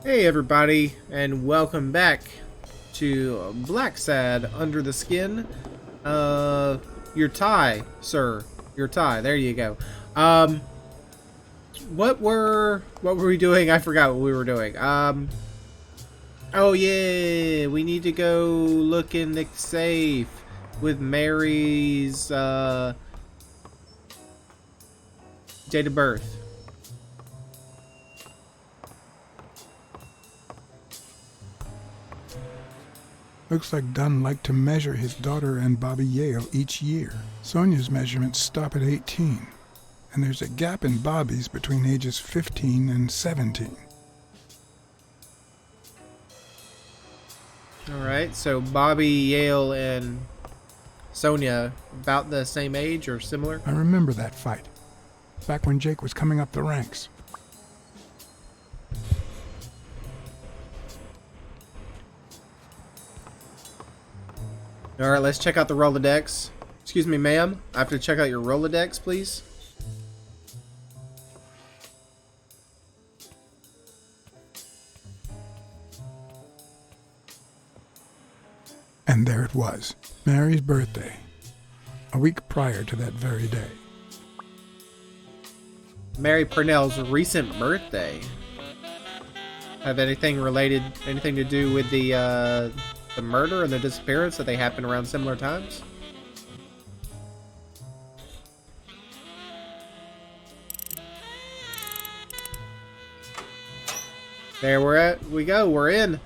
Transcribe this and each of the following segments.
Hey everybody, and welcome back to Blacksad Under the Skin. Your tie, sir. Your tie. There you go. What were we doing? I forgot what we were doing. Oh yeah, we need to go look in the safe with Mary's date of birth. Looks like Dunn liked to measure his daughter and Bobby Yale each year. Sonia's measurements stop at 18, and there's a gap in Bobby's between ages 15 and 17. Alright, so Bobby, Yale, and Sonia about the same age or similar? I remember that fight, back when Jake was coming up the ranks. Alright, let's check out the Rolodex. Excuse me, ma'am. I have to check out your Rolodex, please. And there it was, Mary's birthday, a week prior to that very day. Mary Purnell's recent birthday. Have anything to do with the murder and the disappearance that they happened around similar times? There we go, we're in.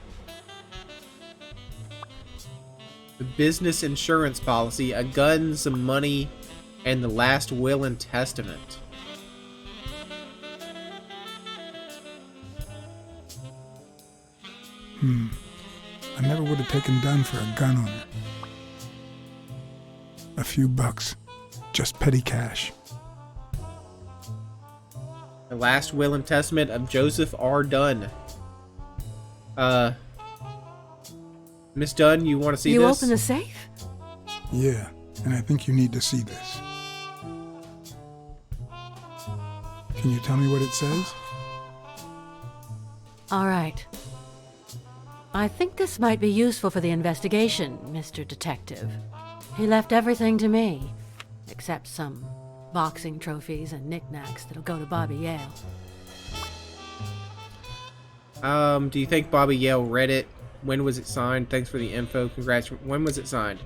The business insurance policy, a gun, some money, and the last will and testament. I never would have taken Dunn for a gun owner. A few bucks, just petty cash. The last will and testament of Joseph R. Dunn. Miss Dunn, you want to see this? You open the safe? Yeah, and I think you need to see this. Can you tell me what it says? All right. I think this might be useful for the investigation, Mr. Detective. He left everything to me, except some boxing trophies and knickknacks that'll go to Bobby Yale. Do you think Bobby Yale read it? When was it signed? Thanks for the info. Congrats. When was it signed?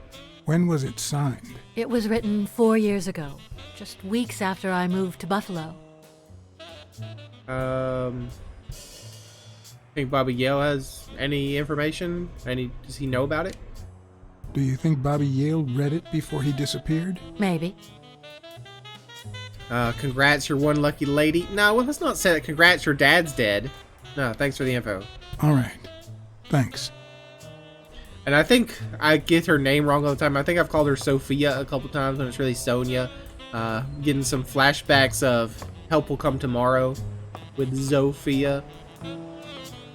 When was it signed? It was written 4 years ago, just weeks after I moved to Buffalo. Think Bobby Yale has any information? Does he know about it? Do you think Bobby Yale read it before he disappeared? Maybe. Congrats, you're one lucky lady. No, well, let's not say that. Congrats, your dad's dead. No, thanks for the info. All right. Thanks. And I think I get her name wrong all the time. I think I've called her Sophia a couple times when it's really Sonia. Getting some flashbacks of Help Will Come Tomorrow with Sophia.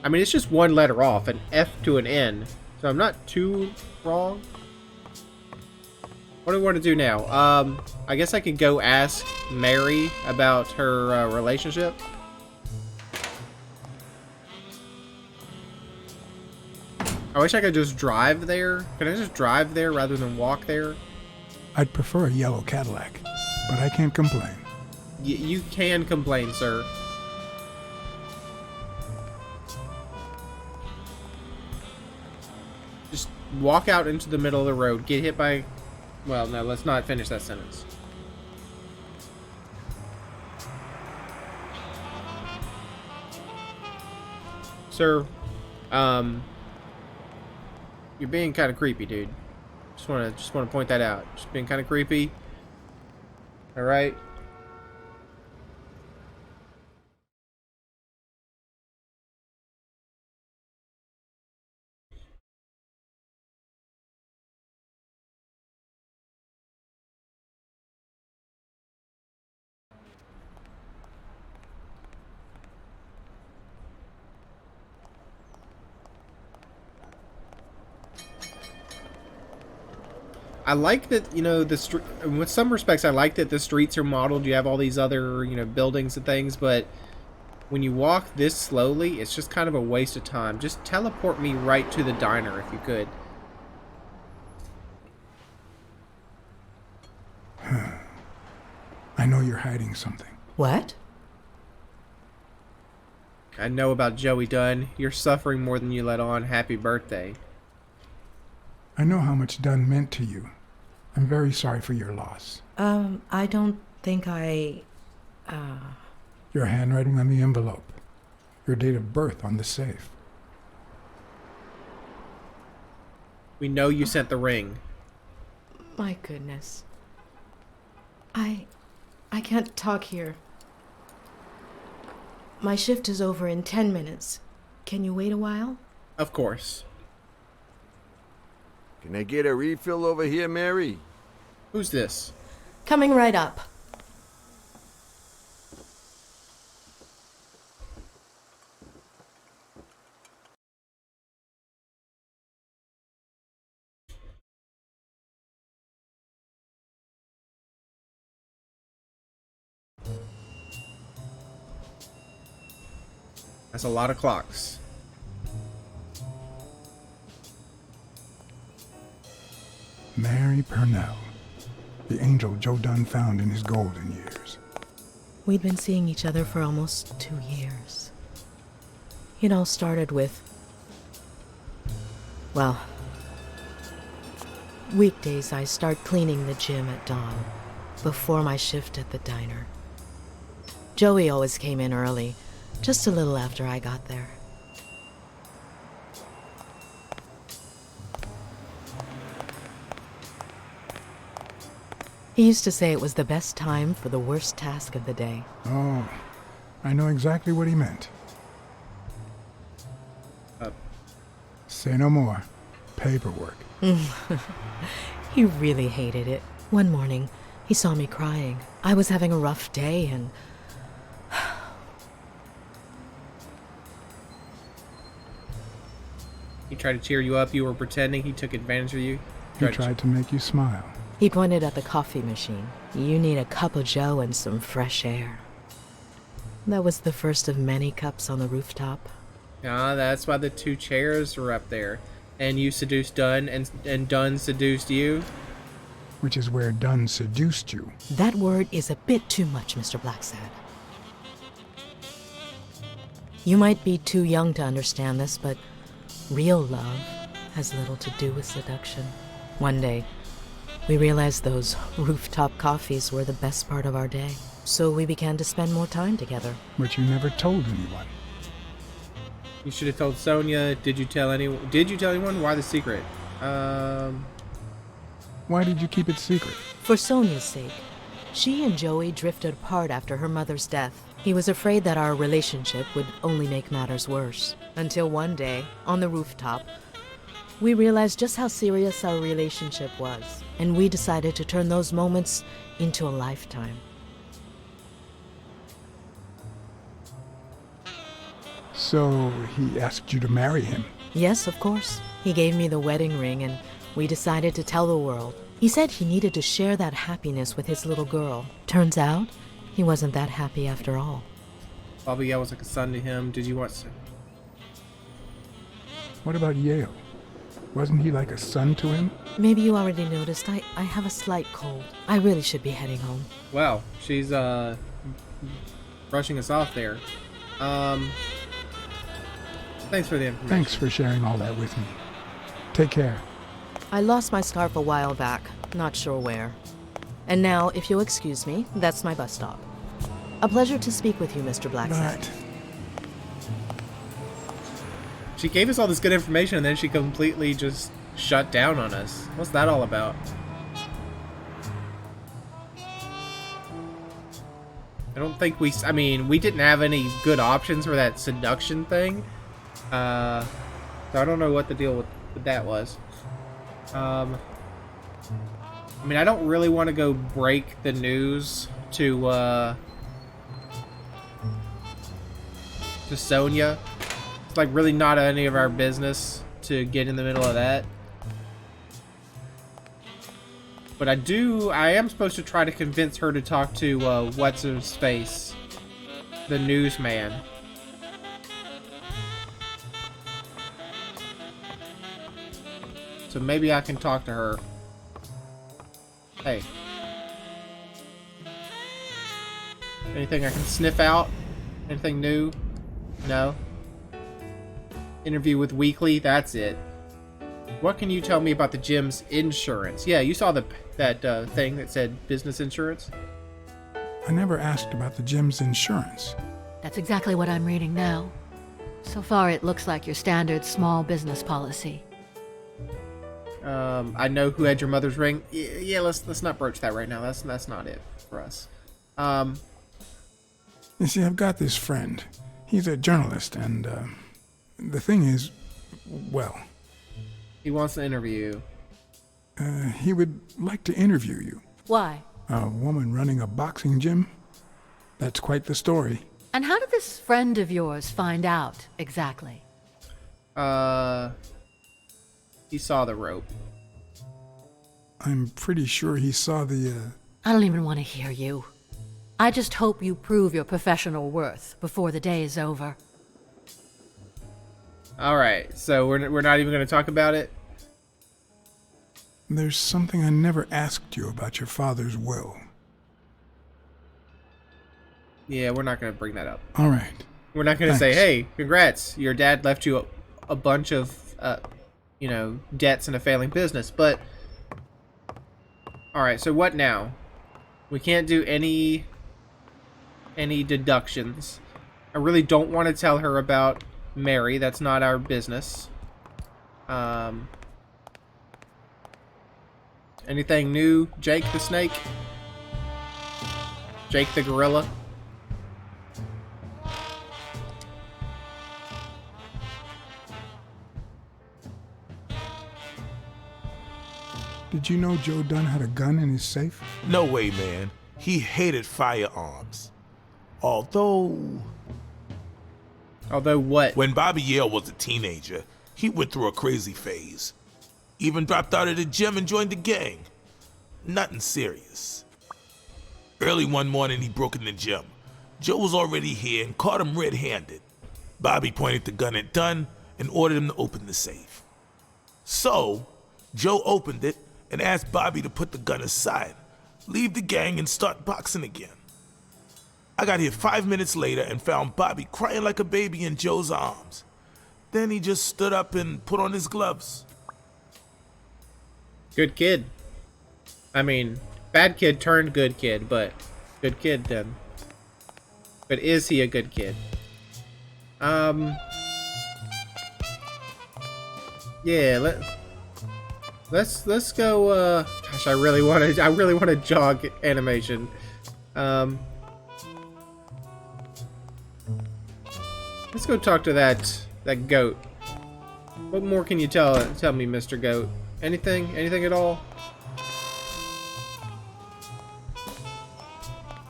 I mean, it's just one letter off, an F to an N. So I'm not too wrong. What do we want to do now? I guess I could go ask Mary about her relationship. I wish I could just drive there. Can I just drive there rather than walk there? I'd prefer a yellow Cadillac, but I can't complain. You can complain, sir. Just walk out into the middle of the road. Get hit by... Well, no, let's not finish that sentence. Sir, you're being kind of creepy, dude. Just want to point that out. Just being kind of creepy. All right. I like that, you know, the street. With some respects, I like that the streets are modeled. You have all these other, you know, buildings and things, but when you walk this slowly, it's just kind of a waste of time. Just teleport me right to the diner if you could. I know you're hiding something. What? I know about Joey Dunn. You're suffering more than you let on. Happy birthday. I know how much Dunn meant to you. I'm very sorry for your loss. I don't think I... Your handwriting on the envelope. Your date of birth on the safe. We know you sent the ring. My goodness. I can't talk here. My shift is over in 10 minutes. Can you wait a while? Of course. Can I get a refill over here, Mary? Who's this? Coming right up. That's a lot of clocks. Mary Purnell. The angel Joe Dunn found in his golden years. We'd been seeing each other for almost 2 years. It all started with... Well... Weekdays I start cleaning the gym at dawn, before my shift at the diner. Joey always came in early, just a little after I got there. He used to say it was the best time for the worst task of the day. Oh, I know exactly what he meant. Say no more. Paperwork. He really hated it. One morning, he saw me crying. I was having a rough day and... He tried to cheer you up. You were pretending. He took advantage of you. He tried to make you smile. He pointed at the coffee machine. You need a cup of joe and some fresh air. That was the first of many cups on the rooftop. Ah, that's why the 2 chairs were up there. And you seduced Dunn, and Dunn seduced you. Which is where Dunn seduced you. That word is a bit too much, Mr. Blacksad. You might be too young to understand this, but real love has little to do with seduction. One day, we realized those rooftop coffees were the best part of our day. So we began to spend more time together. But you never told anyone. You should have told Sonia. Did you tell anyone? Did you tell anyone? Why the secret? Why did you keep it secret? For Sonia's sake. She and Joey drifted apart after her mother's death. He was afraid that our relationship would only make matters worse. Until one day, on the rooftop, we realized just how serious our relationship was. And we decided to turn those moments into a lifetime. So he asked you to marry him. Yes, of course. He gave me the wedding ring and we decided to tell the world. He said he needed to share that happiness with his little girl. Turns out, he wasn't that happy after all. Bobby Yale was like a son to him. Did you want to... What about Yale? Wasn't he like a son to him? Maybe you already noticed, I have a slight cold. I really should be heading home. Wow, she's brushing us off there. Thanks for the information. Thanks for sharing all that with me. Take care. I lost my scarf a while back, not sure where. And now, if you'll excuse me, that's my bus stop. A pleasure to speak with you, Mr. Blacksad. But She gave us all this good information and then she completely just shut down on us. What's that all about? I don't think we... I mean, we didn't have any good options for that seduction thing. So I don't know what the deal with that was. I mean, I don't really want to go break the news to Sonia. It's like really not any of our business to get in the middle of that. But I am supposed to try to convince her to talk to what's his face, the newsman. So maybe I can talk to her. Hey. Anything I can sniff out? Anything new? No. Interview with Weekly, that's it. What can you tell me about the gym's insurance? Yeah, you saw that thing that said business insurance? I never asked about the gym's insurance. That's exactly what I'm reading now. So far, it looks like your standard small business policy. I know who had your mother's ring. Yeah, let's not broach that right now. That's not it for us. You see, I've got this friend. He's a journalist, and the thing is, well, He wants to interview you. he would like to interview you. Why? A woman running a boxing gym? That's quite the story. And how did this friend of yours find out, exactly? He saw the rope. I'm pretty sure he saw the, I don't even want to hear you. I just hope you prove your professional worth before the day is over. Alright, so we're not even going to talk about it? There's something I never asked you about your father's will. Yeah, we're not going to bring that up. All right. We're not going to say, Thanks. hey, congrats, your dad left you a bunch of, debts and a failing business, but... Alright, so what now? We can't do any deductions. I really don't want to tell her about Mary. That's not our business. Anything new? Jake the snake? Jake the gorilla? Did you know Joe Dunn had a gun in his safe? No way, man. He hated firearms. Although What? when Bobby Yale was a teenager, he went through a crazy phase. Even dropped out of the gym and joined the gang. Nothing serious. Early one morning, he broke in the gym. Joe was already here and caught him red-handed. Bobby pointed the gun at Dunn and ordered him to open the safe. So, Joe opened it and asked Bobby to put the gun aside, leave the gang, and start boxing again. I got here 5 minutes later and found Bobby crying like a baby in Joe's arms. Then he just stood up and put on his gloves. Good kid. I mean, bad kid turned good kid, but good kid then. But is he a good kid? Yeah, let's go, gosh, I really want to jog animation. Let's go talk to that goat. What more can you tell me, Mr. Goat? Anything at all?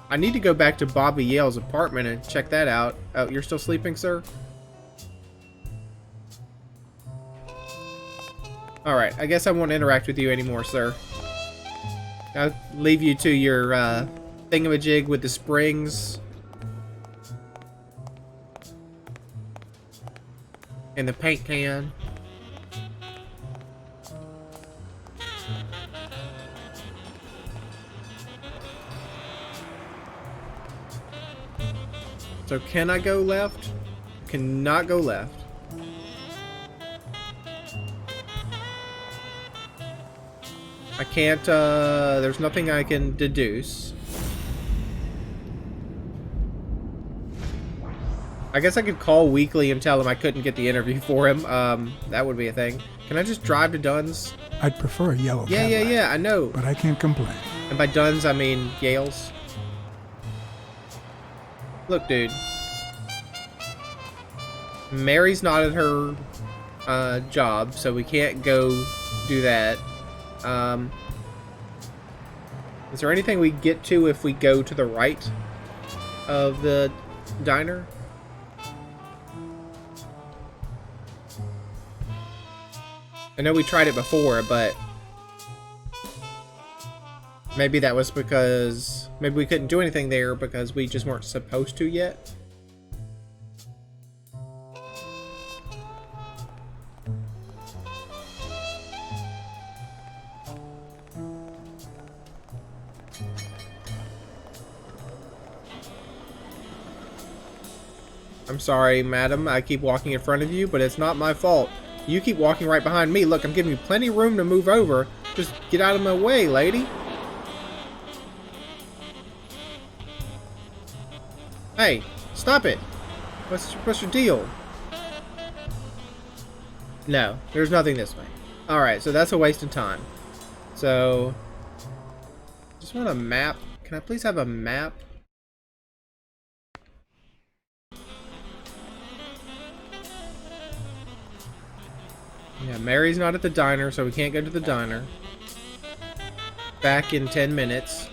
I need to go back to Bobby Yale's apartment and check that out. Oh, you're still sleeping, sir? Alright, I guess I won't interact with you anymore, sir. I'll leave you to your thingamajig with the springs. And the paint can. So can I go left? Cannot go left. I can't, there's nothing I can deduce. I guess I could call Weekly and tell him I couldn't get the interview for him. That would be a thing. Can I just drive to Dunn's? I'd prefer a yellow Cadillac, Yeah, I know. but I can't complain. And by Dunn's, I mean Yale's. Look, dude. Mary's not at her job, so we can't go do that. Is there anything we get to if we go to the right of the diner? I know we tried it before, but maybe that was because maybe we couldn't do anything there because we just weren't supposed to yet. I'm sorry, madam. I keep walking in front of you, but it's not my fault. You keep walking right behind me. Look, I'm giving you plenty of room to move over. Just get out of my way, lady. Hey, stop it. What's your deal? No, there's nothing this way. Alright, so that's a waste of time. So, just want a map. Can I please have a map? Yeah, Mary's not at the diner, so we can't go to the diner. Back in 10 minutes.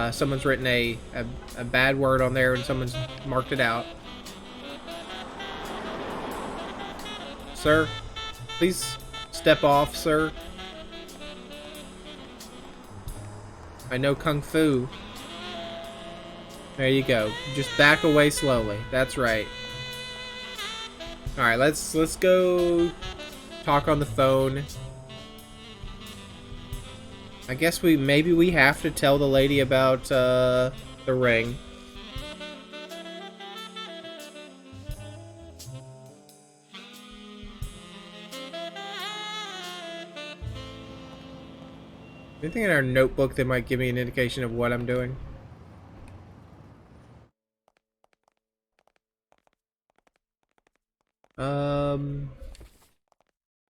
Someone's written a bad word on there and someone's marked it out. Sir, please step off, sir. I know Kung Fu. There you go. Just back away slowly. That's right. Alright, let's go talk on the phone. I guess maybe we have to tell the lady about the ring. Anything in our notebook that might give me an indication of what I'm doing?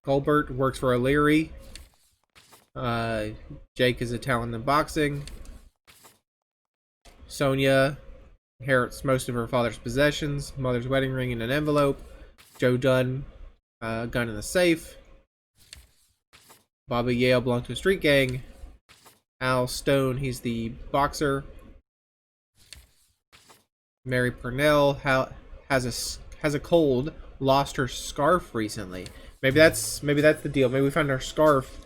Colbert works for O'Leary. Jake is a talent in boxing. Sonia inherits most of her father's possessions. Mother's wedding ring in an envelope. Joe Dunn, gun in the safe. Bobby Yale belonged to a street gang. Al Stone, he's the boxer. Mary Purnell has a cold. Lost her scarf recently. Maybe that's the deal. Maybe we found her scarf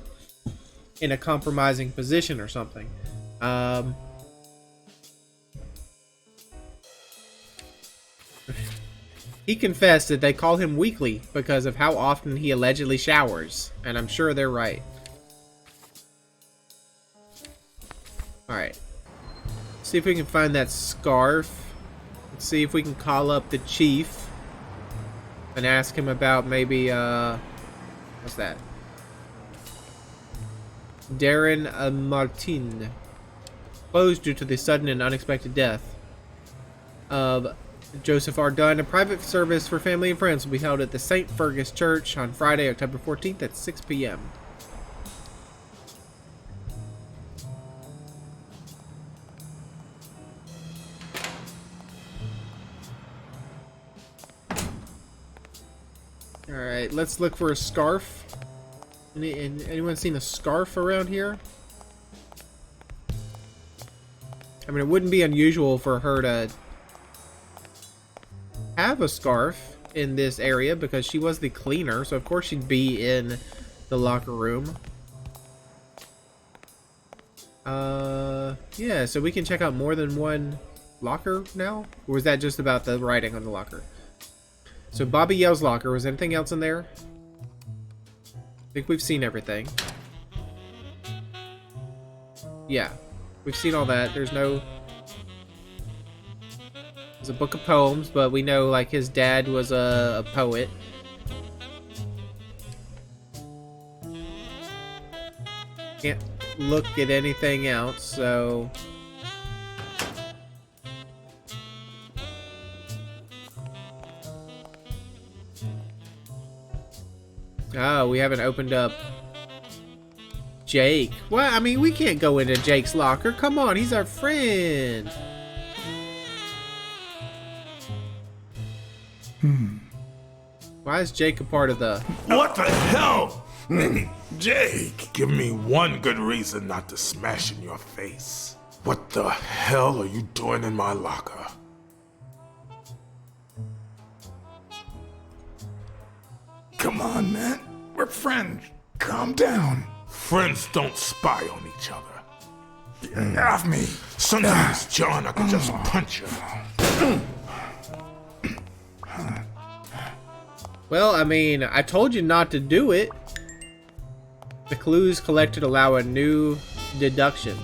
in a compromising position or something. He confessed that they call him weekly because of how often he allegedly showers, and I'm sure they're right. Alright. See if we can find that scarf. Let's see if we can call up the chief and ask him about maybe, what's that? Darren Martin. Closed due to the sudden and unexpected death of Joseph R. Dunn. A private service for family and friends will be held at the St. Fergus Church on Friday, October 14th at 6 p.m. Alright, let's look for a scarf. Anyone seen a scarf around here? I mean, it wouldn't be unusual for her to have a scarf in this area because she was the cleaner, so of course she'd be in the locker room. Yeah, so we can check out more than one locker now? Or was that just about the writing on the locker? So Bobby Yale's locker, was anything else in there? I think we've seen everything. Yeah, we've seen all that. There's a book of poems, but we know like his dad was a poet. Can't look at anything else, so oh, we haven't opened up Jake. Well, I mean, we can't go into Jake's locker. Come on, he's our friend. Why is Jake a part of the... What the hell? Jake, give me one good reason not to smash in your face. What the hell are you doing in my locker? Come on, man. We're friends. Calm down. Friends don't spy on each other. Get off me. Sometimes, John, I can just punch you. Well, I mean, I told you not to do it. The clues collected allow a new deduction.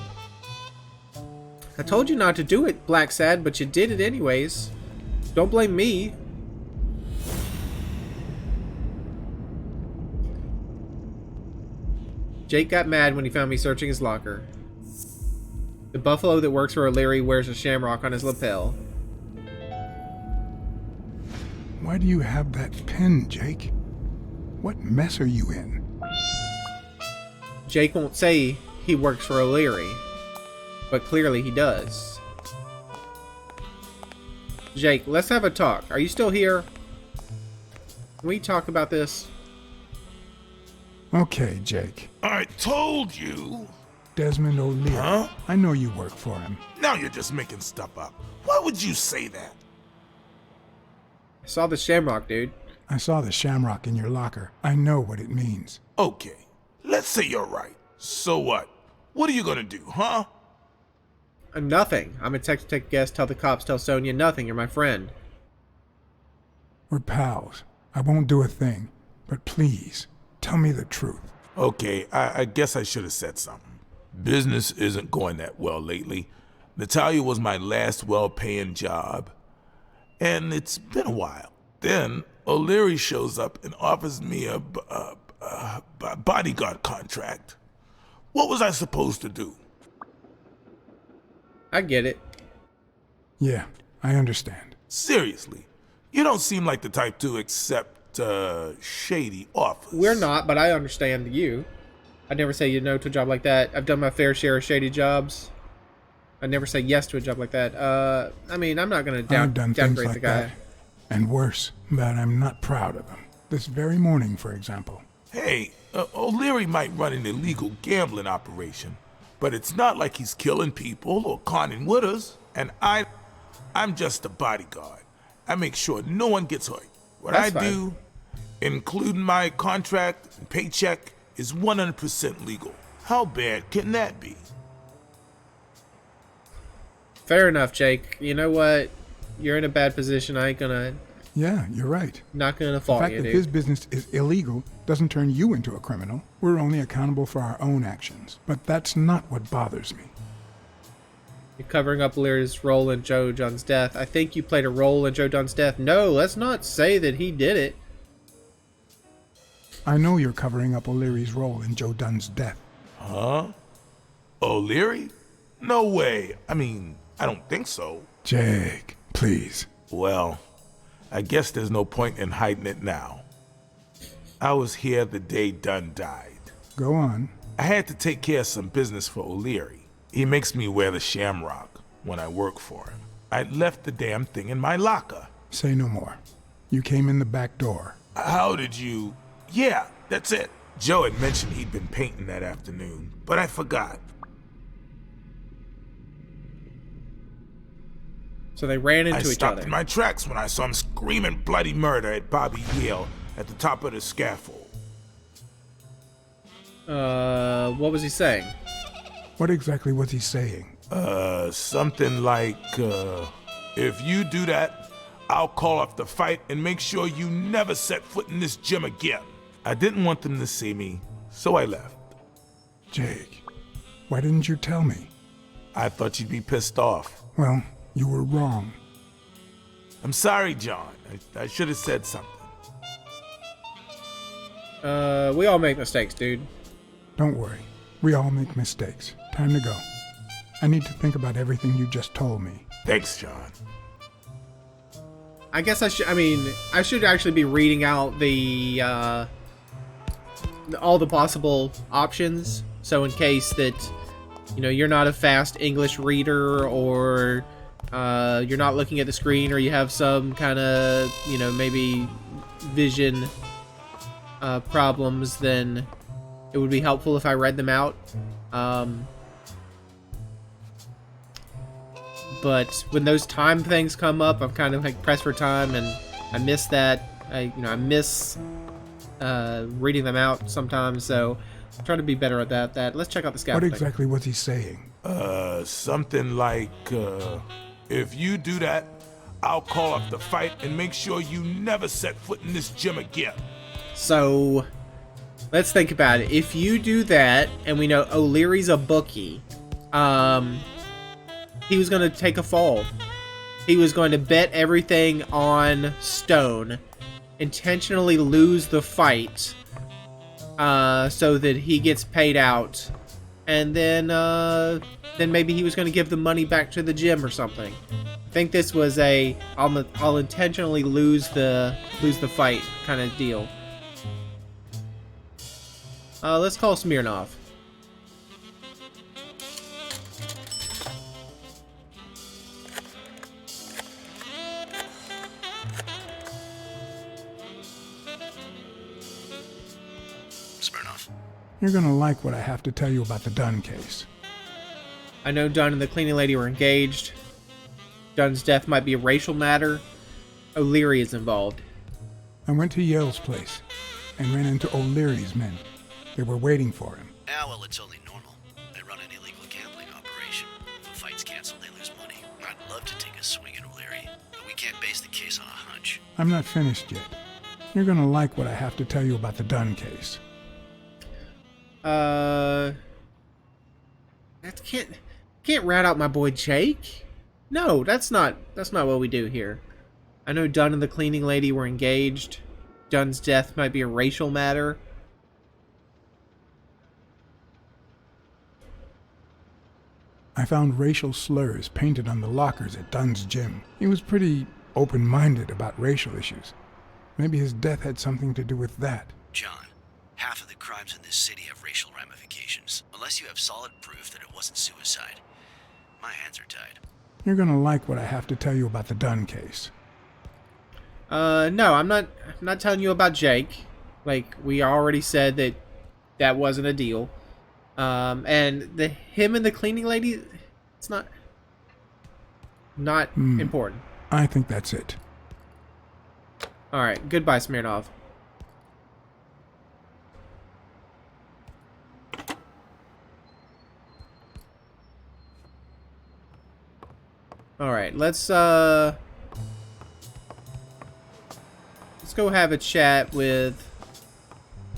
I told you not to do it, Blacksad, but you did it anyways. Don't blame me. Jake got mad when he found me searching his locker. The buffalo that works for O'Leary wears a shamrock on his lapel. Why do you have that pen, Jake? What mess are you in? Jake won't say he works for O'Leary, but clearly he does. Jake, let's have a talk. Are you still here? Can we talk about this? Okay, Jake. I told you. Desmond O'Leary. Huh? I know you work for him. Now you're just making stuff up. Why would you say that? I saw the shamrock, dude. I saw the shamrock in your locker. I know what it means. Okay, let's say you're right. So what? What are you gonna do, huh? Nothing. I'm gonna text to take a guess, tell the cops, tell Sonia nothing. You're my friend. We're pals. I won't do a thing. But please, tell me the truth. Okay, I guess I should have said something. Business isn't going that well lately. Natalia was my last well-paying job, and it's been a while. Then O'Leary shows up and offers me a bodyguard contract. What was I supposed to do? I get it. Yeah, I understand. Seriously, you don't seem like the type to accept shady offers. We're not, but I understand you. I'd never say no to a job like that. I've done my fair share of shady jobs. I'd never say yes to a job like that. I mean, I'm not gonna I've done things downgrade like the guy. that. And worse, but I'm not proud of them. This very morning, for example. Hey, O'Leary might run an illegal gambling operation, but it's not like he's killing people or conning widows. And I'm just a bodyguard. I make sure no one gets hurt. What That's I fine. do, including my contract and paycheck, is 100% legal. How bad can that be? Fair enough, Jake. You know what? You're in a bad position. I ain't gonna, Yeah, you're right. not gonna The fault fact you, that dude. his business is illegal doesn't turn you into a criminal. We're only accountable for our own actions. But that's not what bothers me. You're covering up Lear's role in Joe Dunn's death. I think you played a role in Joe Dunn's death. No, let's not say that he did it. I know you're covering up O'Leary's role in Joe Dunn's death. Huh? O'Leary? No way. I mean, I don't think so. Jake, please. Well, I guess there's no point in hiding it now. I was here the day Dunn died. Go on. I had to take care of some business for O'Leary. He makes me wear the shamrock when I work for him. I left the damn thing in my locker. Say no more. You came in the back door. How did you... Yeah, that's it. Joe had mentioned he'd been painting that afternoon, but I forgot. So they ran into I each stopped other. in my tracks when I saw him screaming bloody murder at Bobby Yale at the top of the scaffold. What was he saying? What exactly was he saying? Something like, if you do that, I'll call off the fight and make sure you never set foot in this gym again. I didn't want them to see me, so I left. Jake, why didn't you tell me? I thought you'd be pissed off. Well, you were wrong. I'm sorry, John. I should have said something. We all make mistakes, dude. Don't worry. We all make mistakes. Time to go. I need to think about everything you just told me. Thanks, John. I guess I should actually be reading out the all the possible options. So in case that, you're not a fast English reader, or you're not looking at the screen, or you have some kind of, maybe vision problems, then it would be helpful if I read them out. But when those time things come up, I'm kind of like pressed for time, and I miss that. I miss reading them out sometimes, so I'm trying to be better at that. Let's check out the What scaffolding. exactly was he saying? Something like, if you do that, I'll call off the fight and make sure you never set foot in this gym again. So, let's think about it. If you do that, and we know O'Leary's a bookie, he was going to take a fall. He was going to bet everything on Stone, intentionally lose the fight, so that he gets paid out, and then maybe he was going to give the money back to the gym or something. I think this was a I'll intentionally lose the fight kind of deal. Let's call Smirnov. Smirnoff. You're gonna like what I have to tell you about the Dunn case. I know Dunn and the cleaning lady were engaged. Dunn's death might be a racial matter. O'Leary is involved. I went to Yale's place and ran into O'Leary's men. They were waiting for him. Ah, well, it's only normal. They run an illegal gambling operation. If a fight's canceled, they lose money. I'd love to take a swing at O'Leary, but we can't base the case on a hunch. I'm not finished yet. You're gonna like what I have to tell you about the Dunn case. That can't rat out my boy Jake. No, that's not what we do here. I know Dunn and the cleaning lady were engaged. Dunn's death might be a racial matter. I found racial slurs painted on the lockers at Dunn's gym. He was pretty open-minded about racial issues. Maybe his death had something to do with that. John, half of the crimes in this city have racial ramifications. Unless you have solid proof that it wasn't suicide, my hands are tied. You're gonna like what I have to tell you about the Dunn case. No, I'm not telling you about Jake. Like, we already said that wasn't a deal. And him and the cleaning lady, it's not important. I think that's it. Alright, goodbye, Smirnov. Alright, let's go have a chat with...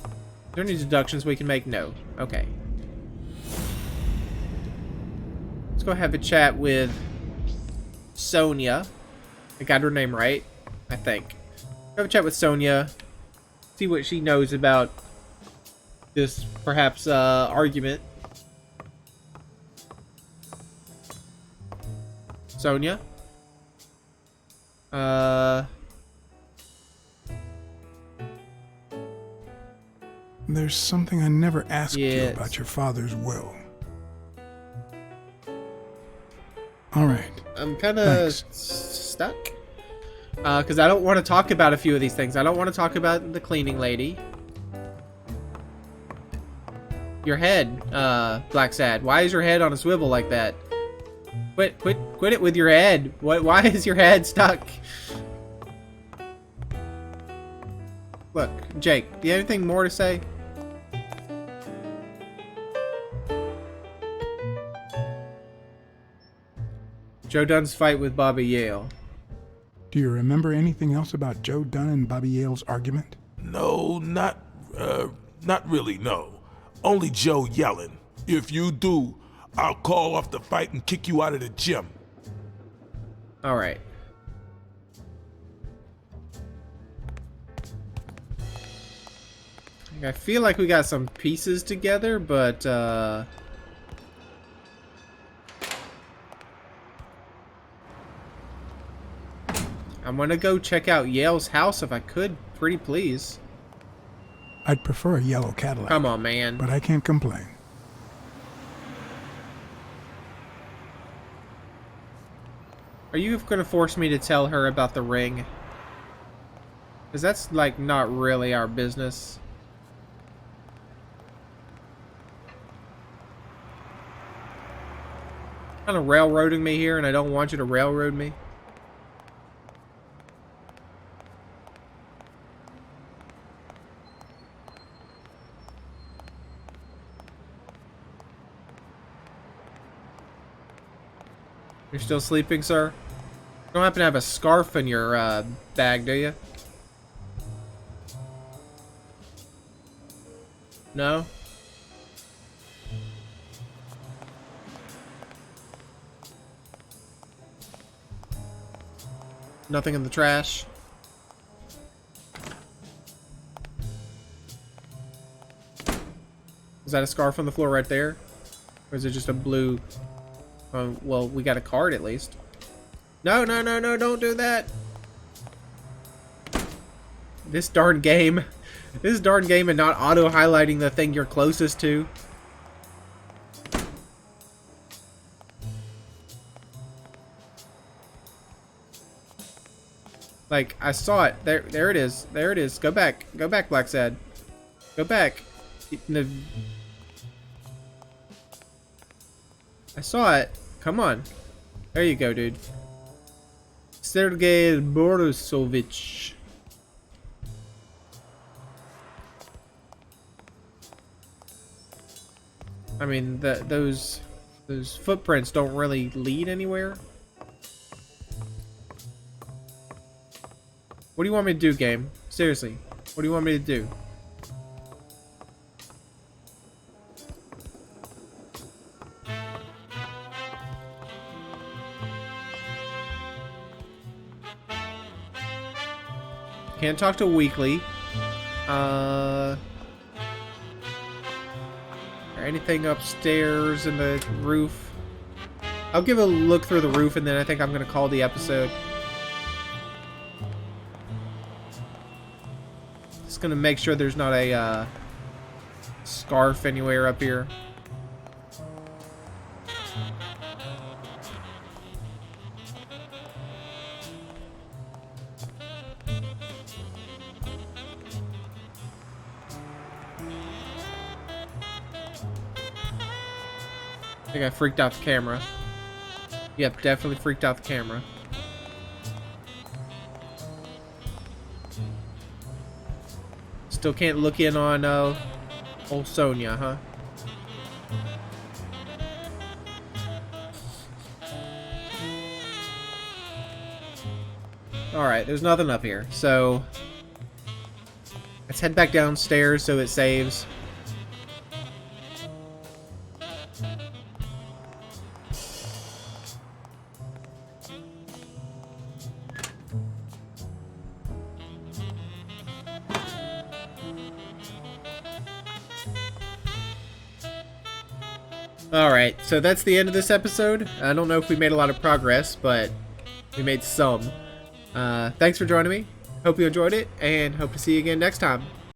Are there any deductions we can make? No. Okay. Let's go have a chat with Sonia. I got her name right, I think. Have a chat with Sonia. See what she knows about this, perhaps, argument. Sonia? There's something I never asked you Yes. about your father's will. All right. I'm kind of Thanks. stuck. Because I don't want to talk about a few of these things. I don't want to talk about the cleaning lady. Your head, Blacksad. Why is your head on a swivel like that? Quit it with your head. Why is your head stuck? Look, Jake, do you have anything more to say? Joe Dunn's fight with Bobby Yale. Do you remember anything else about Joe Dunn and Bobby Yale's argument? No, not really, no. Only Joe yelling. If you do, I'll call off the fight and kick you out of the gym. Alright. I feel like we got some pieces together, but, I'm gonna go check out Yale's house if I could, pretty please. I'd prefer a yellow Cadillac. Come on, man. But I can't complain. Are you gonna force me to tell her about the ring? Because that's, like, not really our business. Kind of railroading me here, and I don't want you to railroad me. You're still sleeping, sir? You don't happen to have a scarf in your bag, do you? No? Nothing in the trash. Is that a scarf on the floor right there? Or is it just a blue... well, we got a card at least. No, no, no, no, don't do that! This darn game. This darn game and not auto-highlighting the thing you're closest to. Like, I saw it. There it is. There it is. Go back. Go back, Blacksad. Go back. I saw it. Come on. There you go, dude. Sergei Borisovich. I mean, those footprints don't really lead anywhere. What do you want me to do, game? Seriously, what do you want me to do? Can't talk to Weekly. Anything upstairs in the roof? I'll give a look through the roof and then I think I'm gonna call the episode. Just gonna make sure there's not a scarf anywhere up here. I think I freaked out the camera. Yep, definitely freaked out the camera. Still can't look in on old Sonia, huh? Alright, there's nothing up here. So let's head back downstairs so it saves. Alright, so that's the end of this episode. I don't know if we made a lot of progress, but we made some. Thanks for joining me. Hope you enjoyed it, and hope to see you again next time.